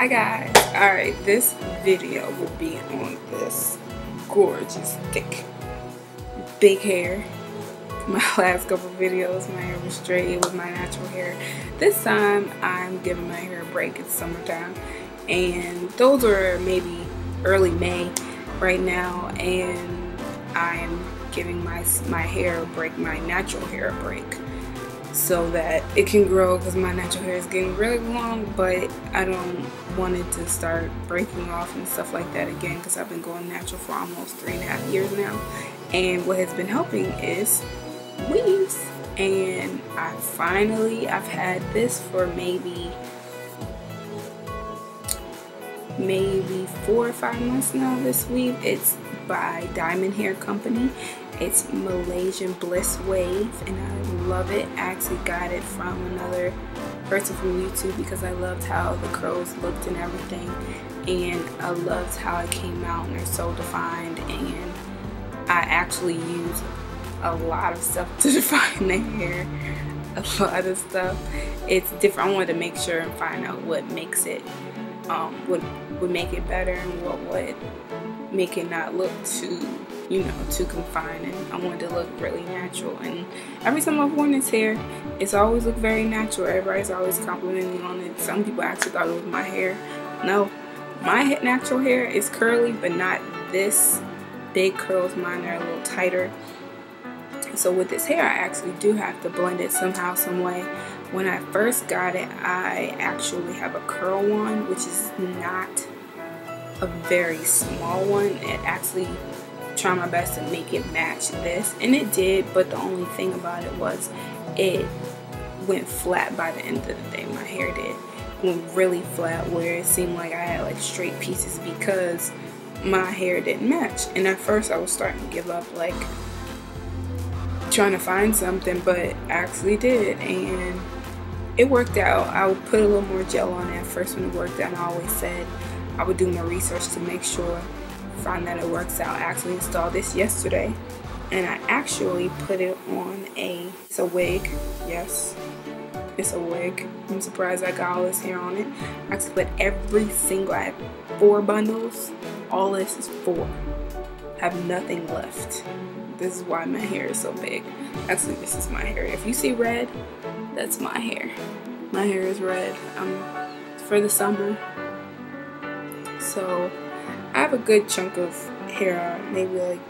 Hi guys. Alright, this video will be on this gorgeous, thick, big hair. My last couple videos, my hair was straight. It was my natural hair. This time, I'm giving my hair a break. It's summertime. And those are maybe early May right now. And I'm giving my hair a break, my natural hair a break, so that it can grow, because my natural hair is getting really long, but I don't want it to start breaking off and stuff like that again, because I've been going natural for almost 3.5 years now. And what has been helping is weaves. And I've had this for maybe 4 or 5 months now, this weave. It's by Diamond Hair Company. It's Malaysian Bliss Wave, and I love it. I actually got it from another person from YouTube because I loved how the curls looked and everything, and I loved how it came out, and they're so defined. And I actually use a lot of stuff to define the hair, a lot of stuff. It's different. I wanted to make sure and find out what makes it, would make it better, and what would make it not look too, too confined. And I wanted to look really natural. And every time I've worn this hair, it's always looked very natural. Everybody's always complimenting me on it. Some people actually thought it was my hair. No, my natural hair is curly, but not this big curls. Mine are a little tighter. So with this hair, I actually do have to blend it somehow, some way. When I first got it, I actually have a curl one, which is not a very small one. It actually tried my best to make it match this, and it did, but the only thing about it was it went flat by the end of the day. My hair did. It went really flat, where it seemed like I had like straight pieces because my hair didn't match. And at first I was starting to give up, like trying to find something, but I actually did, and it worked out. I would put a little more gel on it at first when it worked out, and I always said I would do my research to make sure, find that it works out. I actually installed this yesterday, and I actually put it on it's a wig. Yes, it's a wig. I'm surprised I got all this hair on it. I actually put I have 4 bundles. All this is 4. I have nothing left. This is why my hair is so big. Actually, this is my hair. If you see red, that's my hair. My hair is red. For the summer. So I have a good chunk of hair, maybe like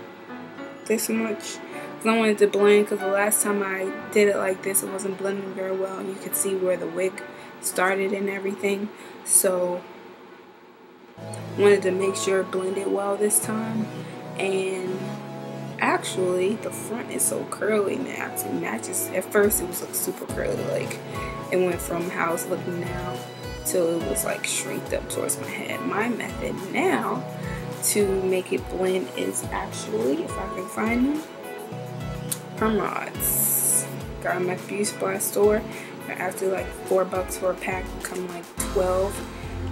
this much, because I wanted to blend, because the last time I did it like this, it wasn't blending very well, and you could see where the wig started and everything. So I wanted to make sure it blended well this time. And actually the front is so curly now, it matches. At first it was like super curly, like it went from how it's looking now till it was like shrinked up towards my head. My method now to make it blend is actually, if I can find them, perm rods. Got them at the beauty supply store. They're actually like $4 for a pack, come like 12.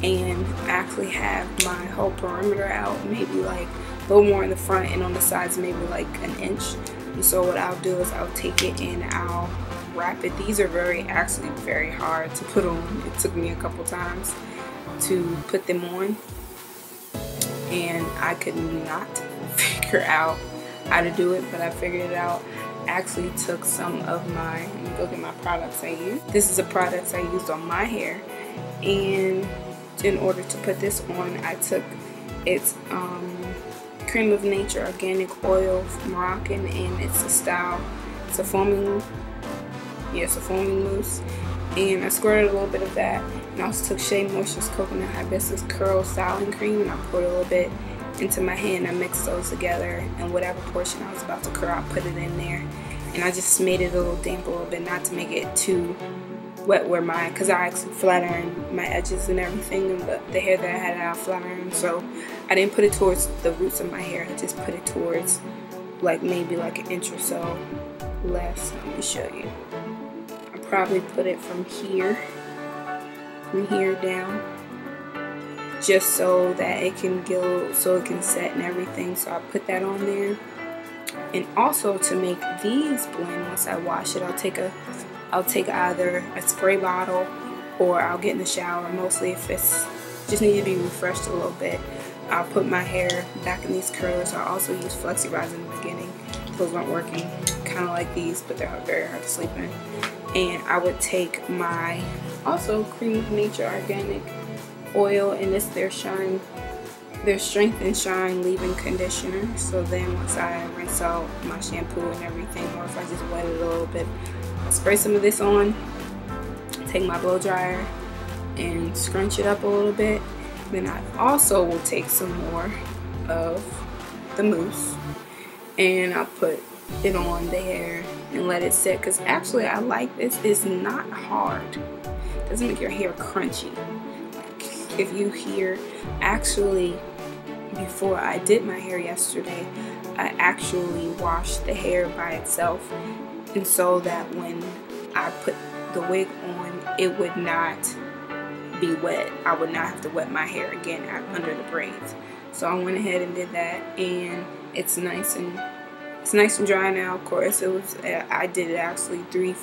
And I actually have my whole perimeter out, maybe like a little more in the front, and on the sides maybe like an inch. And so what I'll do is I'll take it and I'll wrap it. These are actually very hard to put on. It took me a couple times to put them on, and I could not figure out how to do it, but I figured it out. I actually took some of my, let me go get my products I use. This is a product I used on my hair, and in order to put this on, I took it's Creme of Nature organic oil from Moroccan, and it's a foaming mousse, and I squirted a little bit of that, and I also took Shea Moisture's coconut hibiscus curl styling cream, and I poured a little bit into my hand. I mixed those together, and whatever portion I was about to curl, I put it in there, and I just made it a little damp a little bit, not to make it too wet where because I actually flat ironed my edges and everything, and the hair that I had out flat ironed, so I didn't put it towards the roots of my hair. I just put it towards like maybe like an inch or so less. Let me show you. I probably put it from here down, just so that it can so it can set and everything. So I put that on there. And also, to make these blend, once I wash it, I'll take either a spray bottle, or I'll get in the shower. Mostly if it's just need to be refreshed a little bit. I'll put my hair back in these curlers. I also use Flexi Rise in the beginning. Those weren't working, kind of like these, but they're very hard to sleep in. And I would take my also Cream of Nature organic oil, and it's their Strength and Shine leave-in conditioner. So then once I rinse out my shampoo and everything, or if I just wet it a little bit, I'll spray some of this on, take my blow dryer and scrunch it up a little bit. Then I also will take some more of the mousse and I'll put it on the hair and let it sit, because actually I like this. It's not hard. It doesn't make your hair crunchy. Like if you hear, actually before I did my hair yesterday, I actually washed the hair by itself, and so that when I put the wig on, it would not be wet. I would not have to wet my hair again under the braids. So I went ahead and did that, and it's nice and dry now. Of course, it was, I did it actually did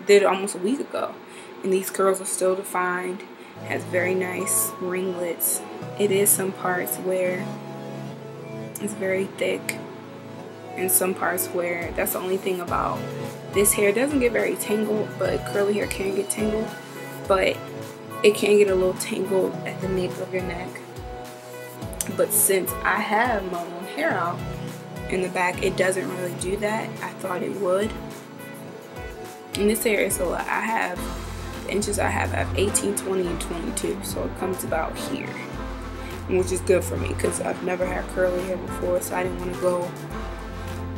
it almost a week ago, and these curls are still defined. It has very nice ringlets. It is some parts where it's very thick, and some parts where that's the only thing about this hair. It doesn't get very tangled, but curly hair can get tangled, but it can get a little tangled at the nape of your neck. But since I have my own hair out in the back, it doesn't really do that. I thought it would. And this hair is a lot. I have, the inches I have 18, 20, and 22. So it comes about here, which is good for me because I've never had curly hair before. So I didn't want to go,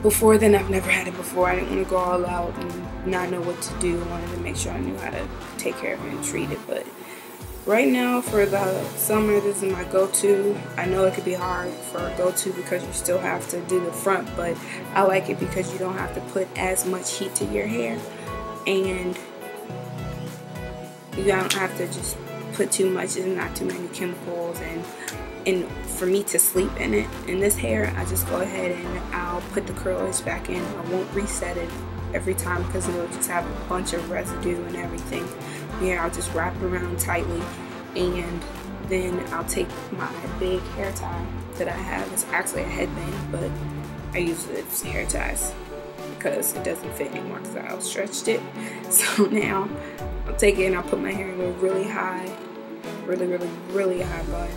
before then I've never had it before. I didn't want to go all out and not know what to do. I wanted to make sure I knew how to take care of it and treat it. But right now for the summer, this is my go-to. I know it could be hard for a go-to because you still have to do the front, but I like it because you don't have to put as much heat to your hair, and you don't have to just put too much. There's not too many chemicals, and for me to sleep in it. In this hair, I just go ahead and I'll put the curlers back in. I won't reset it every time because it'll just have a bunch of residue and everything. Yeah, I'll just wrap it around tightly, and then I'll take my big hair tie that I have. It's actually a headband, but I use it as hair ties because it doesn't fit anymore because I stretched it. So now I'll take it and I'll put my hair in a really high, really high bun,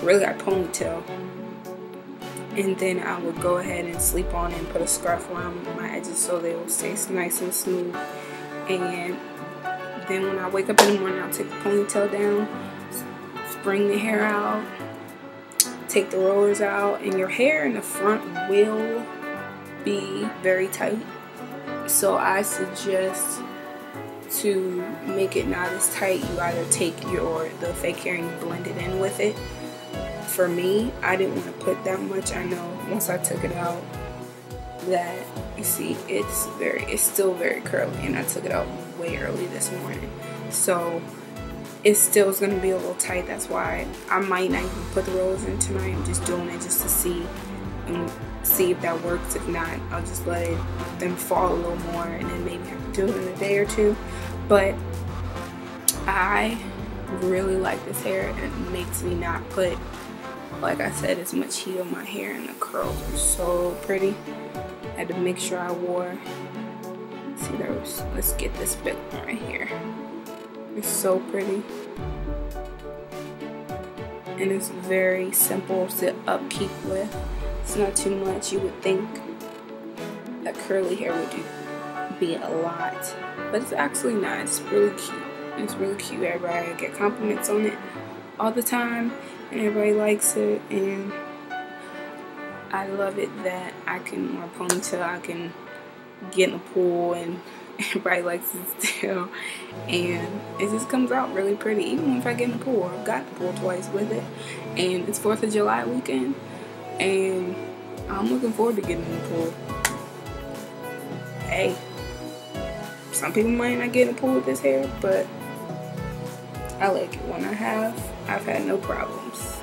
really high ponytail, and then I would go ahead and sleep on it and put a scarf around my edges so they will stay nice and smooth. And then when I wake up in the morning, I'll take the ponytail down, bring the hair out, take the rollers out, and your hair in the front will be very tight. So I suggest, to make it not as tight, you either take the fake hair and you blend it in with it. For me, I didn't want to put that much. I know once I took it out that, you see, it's still very curly, and I took it out way early this morning, so it still is going to be a little tight. That's why I might not even put the rollers in tonight. I'm just doing it just to see if that works. If not, I'll just let them fall a little more, and then maybe have to do it in a day or two. But I really like this hair, and it makes me not put, like I said, as much heat on my hair, and the curls are so pretty. I had to make sure I wore, see, let's get this bit right here. It's so pretty, and it's very simple to upkeep with. It's not too much. You would think that curly hair would be a lot, but it's actually not. It's really cute. It's really cute. Everybody get compliments on it all the time, and everybody likes it, and I love it that I can wear a ponytail, I can get in the pool, and everybody likes it still, and it just comes out really pretty. Even if I get in the pool, I've got the pool twice with it, and it's 4th of July weekend, and I'm looking forward to getting in the pool. Hey, some people might not get in the pool with this hair, but I like it. When I've had no problems,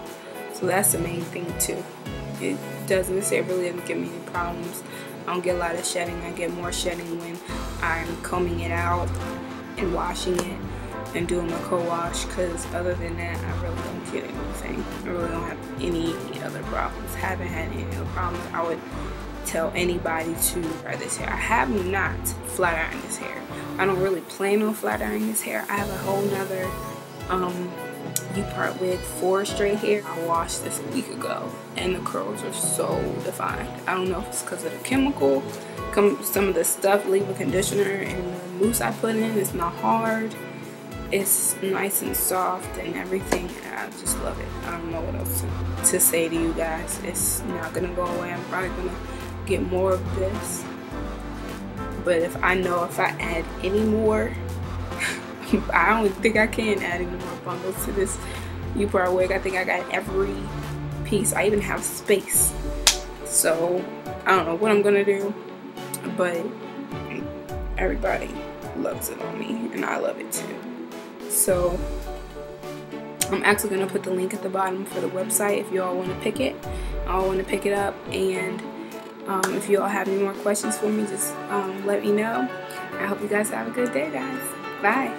so that's the main thing too. It really doesn't give me any problems. I don't get a lot of shedding. I get more shedding when I'm combing it out and washing it and doing a co-wash, because other than that I really don't get anything. I really don't have any other problems. Haven't had any other problems. I would tell anybody to try this hair. I have not flat ironed this hair. I don't really plan on flat ironing this hair. I have a whole nother U-part wig for straight hair. I washed this a week ago and the curls are so defined. I don't know if it's because of the chemical, some of the stuff, leave-in conditioner and the mousse I put in is not hard. It's nice and soft and everything. I just love it. I don't know what else to say to you guys. It's not gonna go away. I'm probably gonna get more of this, but if I add any more, I don't think I can add any more bundles to this U-part wig. I think I got every piece. I even have space, so I don't know what I'm gonna do, but everybody loves it on me and I love it too. So I'm actually gonna put the link at the bottom for the website if you all want to pick it. I want to pick it up, and if you all have any more questions for me, just let me know. I hope you guys have a good day, guys. Bye.